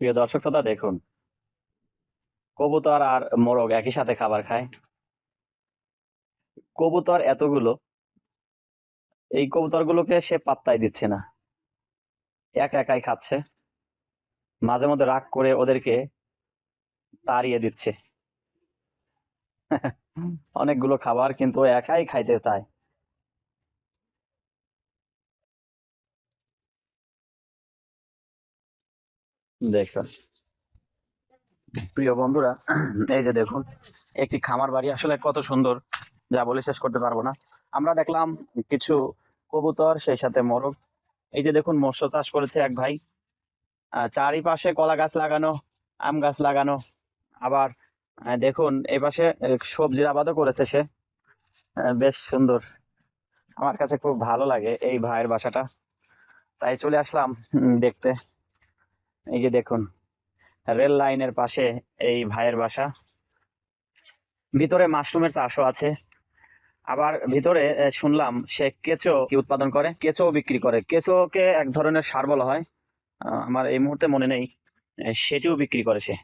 প্রিয় দর্শক শ্রোতা দেখুন, কবুতর আর মোরগ একই সাথে খাবার খায়। কবুতর এতগুলো, এই কবুতরগুলোকে সে পাত্তাই দিচ্ছে না, একা একাই খাচ্ছে। মাঝে মধ্যে রাগ করে ওদেরকে তাড়িয়ে দিচ্ছে। অনেকগুলো খাবার কিন্তু ও একাই খাইতে চায়। দেখুন প্রিয় বন্ধুরা, এই যে দেখুন একটি খামার বাড়ি আসলে কত সুন্দর, যা বলে শেষ করতে পারবো না। আমরা দেখলাম কিছু কবুতর, সেই সাথে মোরগ। এই যে দেখুন মৎস্য চাষ করেছে এক ভাই, চারিপাশে কলা গাছ লাগানো, আম গাছ লাগানো। আবার দেখুন এই পাশে সবজির আবাদও করেছে সে। বেশ সুন্দর, আমার কাছে খুব ভালো লাগে এই ভাইয়ের বাসাটা, তাই চলে আসলাম দেখতে। এই যে দেখুন রেল লাইনের পাশে এই ভাইয়ের বাসা। ভিতরে মাশরুমের চাষও আছে। আবার ভিতরে শুনলাম সে কেঁচো কি উৎপাদন করে, কেঁচো বিক্রি করে। কেঁচোকে এক ধরনের সার বলা হয়, আমার এই মুহূর্তে মনে নেই। সেটিও বিক্রি করে সে।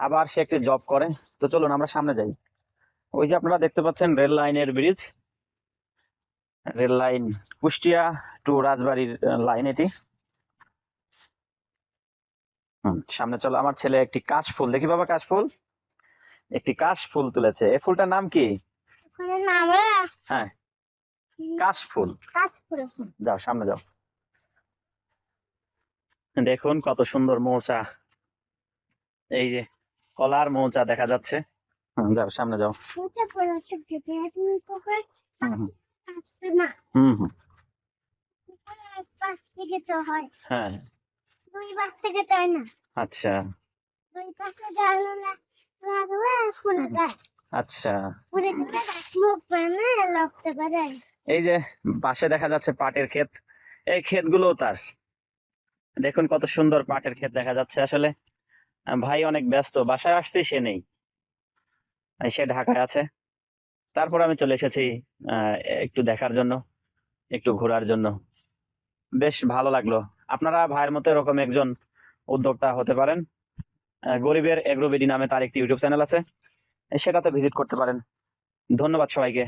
আবার সে একটি জব করে। তো চলুন আমরা সামনে যাই। ওই যে আপনারা দেখতে পাচ্ছেন রেল লাইনের bridge, rail line Kushtia to রাজবাড়ির লাইন এটি। সামনে চলো। আমার ছেলে একটি কাশ ফুল, দেখি বাবা, কাশ ফুল, একটি কাশ ফুল তুলেছে। এই ফুলটার নাম কি? হ্যাঁ, কাশ ফুল। যাও সামনে যাও, দেখুন কত সুন্দর মৌচা। এই যে কলার মৌচা দেখা যাচ্ছে। যাও সামনে যাও। হুম হুম, হ্যাঁ, আচ্ছা আচ্ছা। এই যে পাশে দেখা যাচ্ছে পাটের ক্ষেত, এই ক্ষেতগুলো তার। দেখুন কত সুন্দর পাটের ক্ষেত দেখা যাচ্ছে। আসলে ভাই অনেক ব্যস্ত, বাসায় আসছি সে নেই, সে ঢাকায় আছে। তারপর আমি চলে এসেছি আহ একটু দেখার জন্য, একটু ঘোরার জন্য। বেশ ভালো লাগলো। আপনারা ভাইয়ের মতো এরকম একজন উদ্যোক্তা হতে পারেন। গরিবের এগ্রোবিডি নামে তার একটি ইউটিউব চ্যানেল আছে, সেটাতে ভিজিট করতে পারেন। ধন্যবাদ সবাইকে।